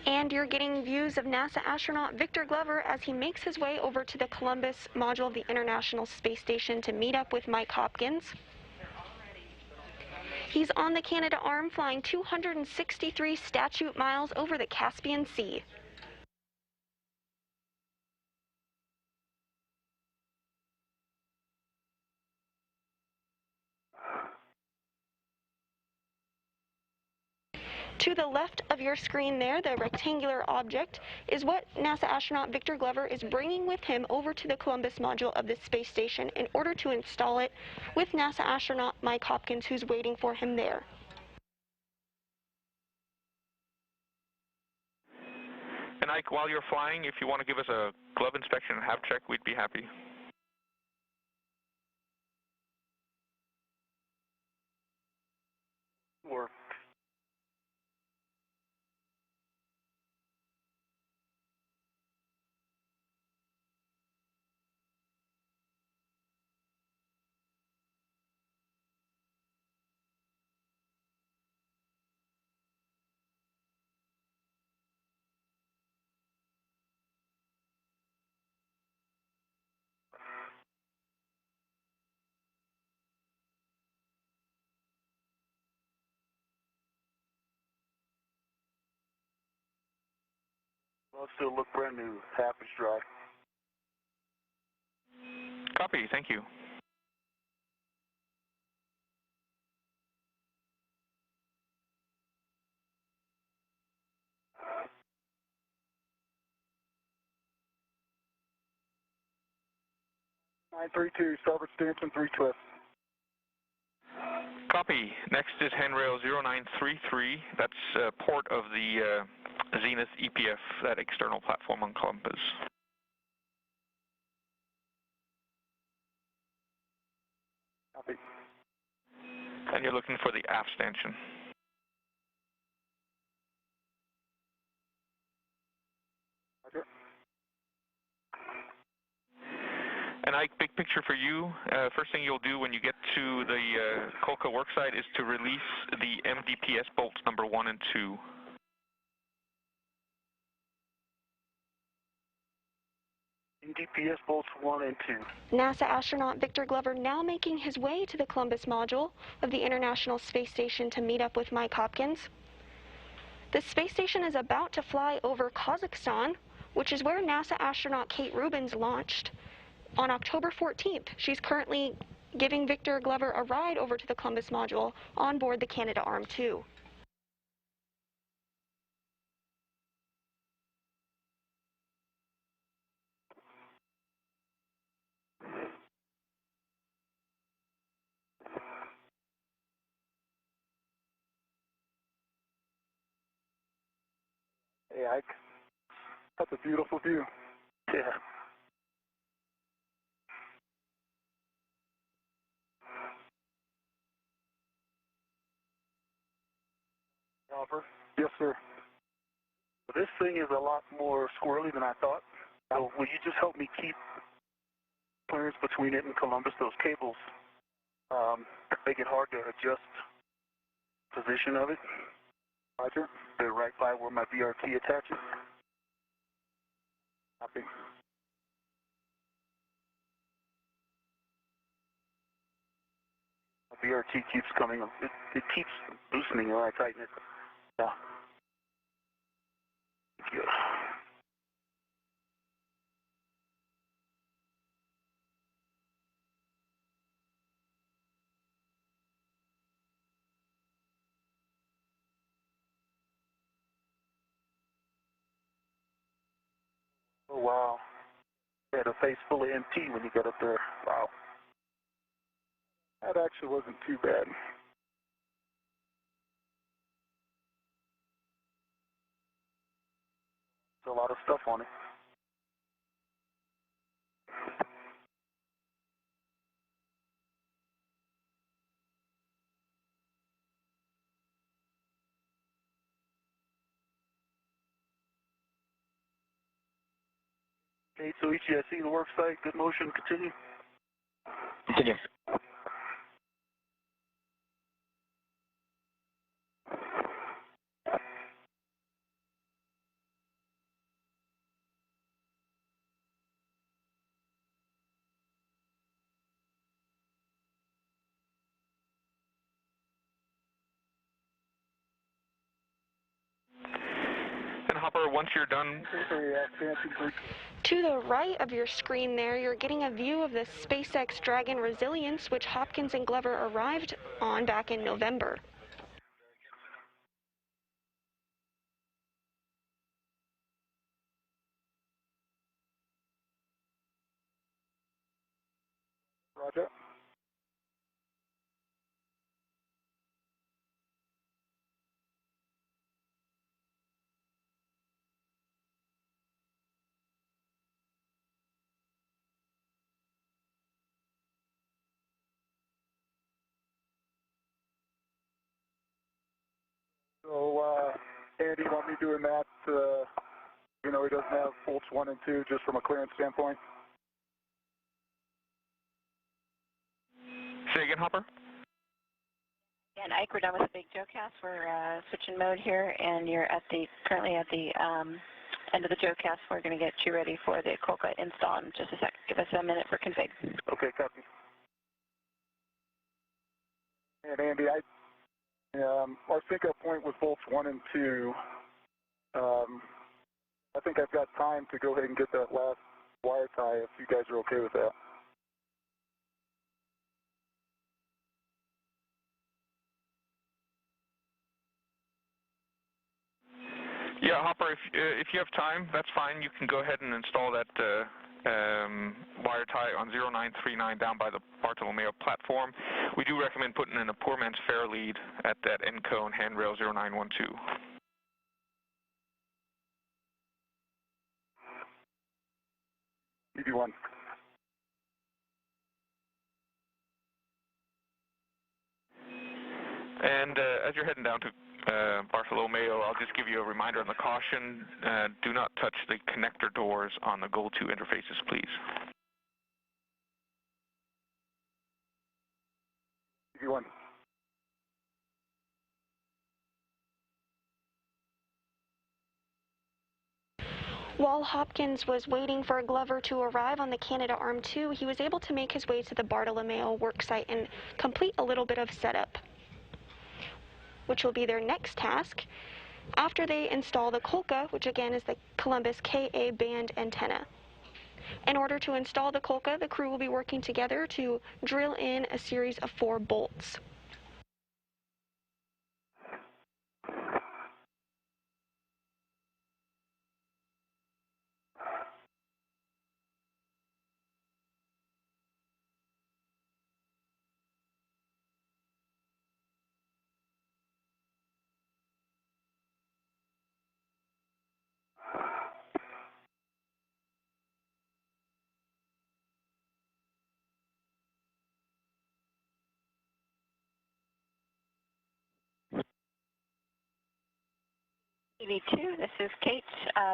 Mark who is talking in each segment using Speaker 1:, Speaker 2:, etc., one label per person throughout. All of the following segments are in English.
Speaker 1: And you're getting views of NASA astronaut Victor Glover as he makes his way over to the Columbus module of the International Space Station to meet up with Mike Hopkins. He's on the Canadarm flying 263 statute miles over the Caspian Sea. To the left of your screen there, the rectangular object, is what NASA astronaut Victor Glover is bringing with him over to the Columbus module of the space station in order to install it with NASA astronaut Mike Hopkins, who's waiting for him there.
Speaker 2: And Ike, while you're flying, if you want to give us a glove inspection and have check, we'd be happy.
Speaker 3: Or 'll still look brand new, half is dry.
Speaker 2: Copy, thank you.
Speaker 3: (932) starboard Stanton 3 twist.
Speaker 2: Copy. Next is handrail 0933. That's port of the Zenith EPF, that external platform on Columbus.
Speaker 3: Copy.
Speaker 2: And you're looking for the aft stanchion.
Speaker 3: Roger.
Speaker 2: And Ike, big picture for you. First thing you'll do when you get to the Colca worksite is to release the MDPS bolts number 1 and 2.
Speaker 3: MDPS bolts 1 and 2.
Speaker 1: NASA astronaut Victor Glover now making his way to the Columbus module of the International Space Station to meet up with Mike Hopkins. The space station is about to fly over Kazakhstan, which is where NASA astronaut Kate Rubins launched on October 14th. She's currently giving Victor Glover a ride over to the Columbus module on board the Canadarm2.
Speaker 3: Hey, Ike. That's a beautiful view. Yeah. Robert? Yes, sir. This thing is a lot more squirrely than I thought. So will you just help me keep clearance between it and Columbus? Those cables make it hard to adjust position of it. Roger. They're right by where my BRT attaches. Copy. My BRT keeps coming. It keeps loosening when I tighten it. Yeah. Thank you. Oh, wow. You had a face full of MT when you got up there. Wow. That actually wasn't too bad. There's a lot of stuff on it. Okay, so Ichi, I see the work site. Good motion. Continue.
Speaker 4: Continue.
Speaker 2: Hopper, once you're done.
Speaker 1: To the right of your screen there, you're getting a view of the SpaceX Dragon Resilience, which Hopkins and Glover arrived on back in November.
Speaker 3: Roger. So, Andy, you want me doing that, you know, he doesn't have bolts 1 and 2, just from a clearance standpoint?
Speaker 2: Say again, Hopper?
Speaker 5: And Ike, we're done with the big JoeCast. We're switching mode here, and you're currently at the end of the JoeCast. We're going to get you ready for the Colca install in just a sec. Give us a minute for config.
Speaker 3: Okay, copy. And Andy, our sync-up point was bolts 1 and 2. I think I've got time to go ahead and get that last wire tie if you guys are okay with that.
Speaker 2: Yeah, Hopper, if you have time, that's fine. You can go ahead and install that wire tie on 0939 down by the Bartolomeo platform. We do recommend putting in a poor man's fair lead at that end cone handrail 0912.
Speaker 3: ED1.
Speaker 2: And as you're heading down to Bartolomeo, I'll just give you a reminder on the caution. Do not touch the connector doors on the Goal 2 interfaces, please.
Speaker 3: ED1.
Speaker 1: While Hopkins was waiting for Glover to arrive on the Canadarm2, he was able to make his way to the Bartolomeo worksite and complete a little bit of setup, which will be their next task after they install the Colca, which again is the Columbus Ka band antenna. In order to install the Colca, the crew will be working together to drill in a series of 4 bolts.
Speaker 5: EV2, this is Kate.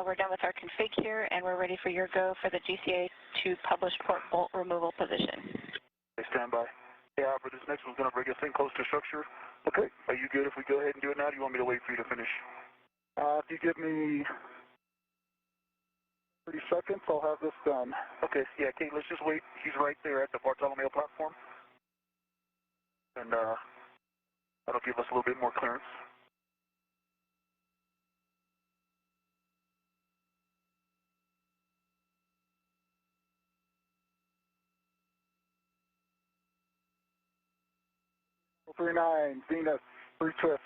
Speaker 5: We're done with our config here, and we're ready for your go for the GCA to published port bolt removal position.
Speaker 3: Okay, stand by. Yeah, Albert, this next one's going to bring us in close to structure. Okay. Are you good if we go ahead and do it now? Do you want me to wait for you to finish? If you give me 30 seconds, I'll have this done. Okay, yeah, Kate, let's just wait. He's right there at the Bartolomeo platform. And that'll give us a little bit more clearance. Nine, Venus, 3 twists.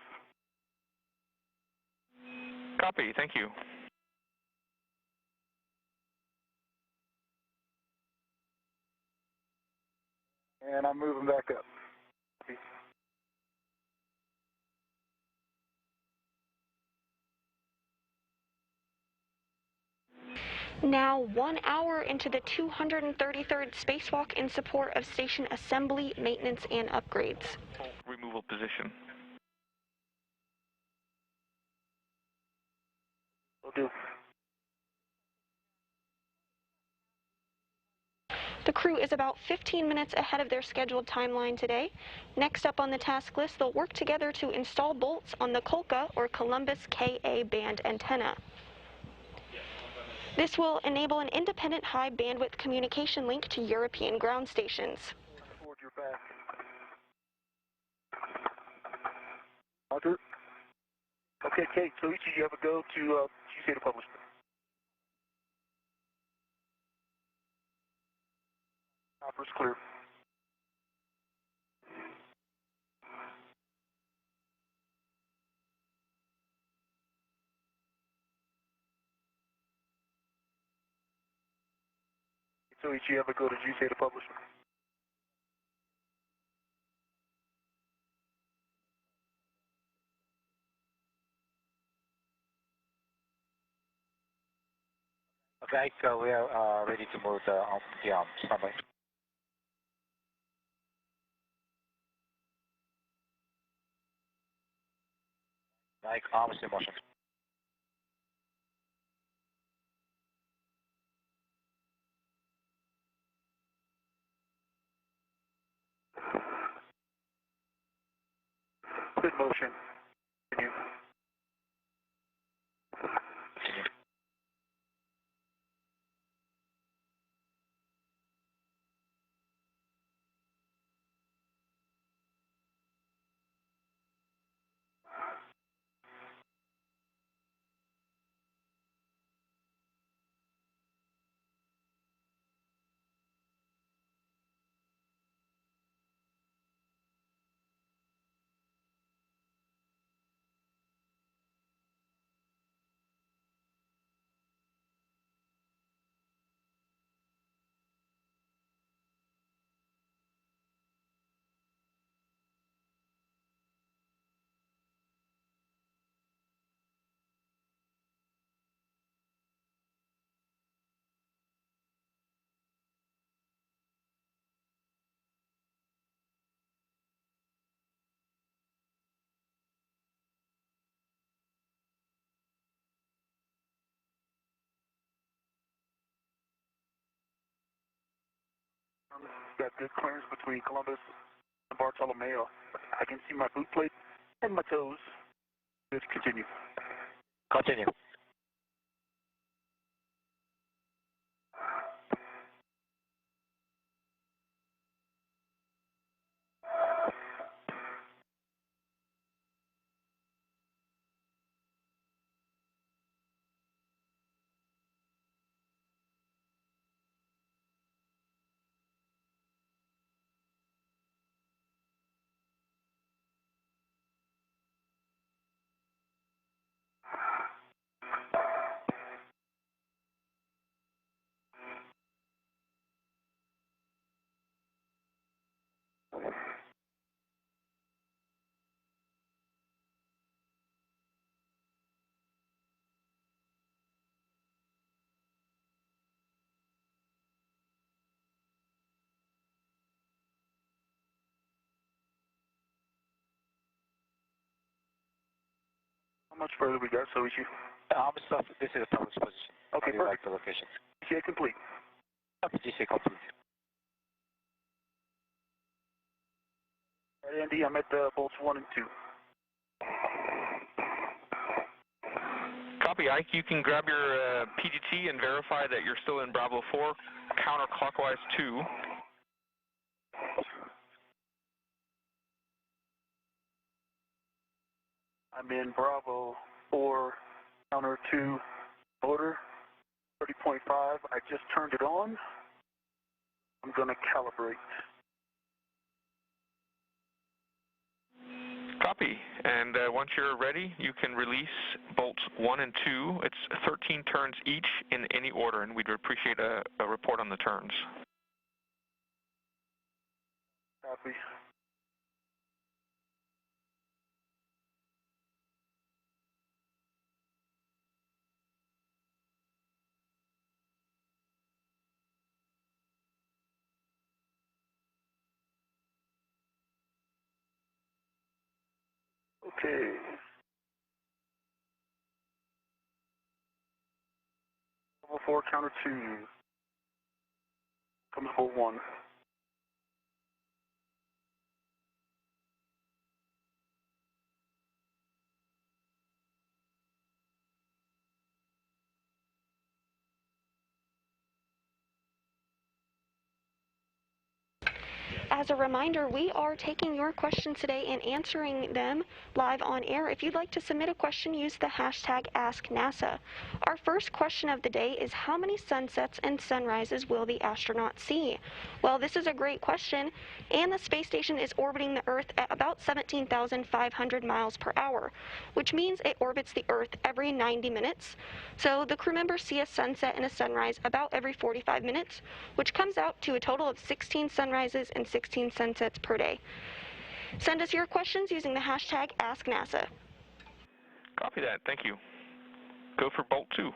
Speaker 2: Copy, thank you.
Speaker 3: And I'm moving back up.
Speaker 1: Now 1 hour into the 233rd spacewalk in support of station assembly, maintenance, and upgrades.
Speaker 2: Removal position.
Speaker 3: Will do.
Speaker 1: The crew is about 15 minutes ahead of their scheduled timeline today. Next up on the task list, they'll work together to install bolts on the Colca or Columbus Ka band antenna. This will enable an independent high bandwidth communication link to European ground stations.
Speaker 3: Toward your back. Roger. Okay, Okay, Kate, so each of you have a go to GCA to publish. Hopper's clear. So each of you have a go to GCA to publish.
Speaker 4: Okay, so we are ready to move on the standby. Like arms in motion.
Speaker 3: In motion. Continue.
Speaker 4: Continue.
Speaker 3: Got good clearance between Columbus and Bartolomeo. I can see my boot plate and my toes. Good, continue.
Speaker 4: Continue.
Speaker 3: How much further we got, so issue?
Speaker 4: Stuff, this is a public position.
Speaker 3: Okay,
Speaker 4: How do you like
Speaker 3: perfect.
Speaker 4: the location?
Speaker 3: GCA complete.
Speaker 4: GC complete.
Speaker 3: All right, Andy, I'm at bolts 1 and 2.
Speaker 2: Copy, Ike. You can grab your PGT and verify that you're still in Bravo 4, counterclockwise 2.
Speaker 3: I'm in Bravo 4, counter 2, motor, 30.5. I just turned it on. I'm going to calibrate.
Speaker 2: Copy. And once you're ready, you can release bolts 1 and 2. It's 13 turns each in any order, and we'd appreciate a report on the turns.
Speaker 3: Copy. Okay. Bravo 4, counter 2. Comes bolt 1.
Speaker 1: as a reminder, we are taking your questions today and answering them live on air. If you'd like to submit a question, use the hashtag AskNASA. Our first question of the day is, how many sunsets and sunrises will the astronaut see? Well, this is a great question, and the space station is orbiting the Earth at about 17,500 miles per hour, which means it orbits the Earth every 90 minutes. So the crew members see a sunset and a sunrise about every 45 minutes, which comes out to a total of 16 sunrises and 16 sunsets per day. Send us your questions using the hashtag AskNASA.
Speaker 2: Copy that. Thank you. Go for Bolt 2.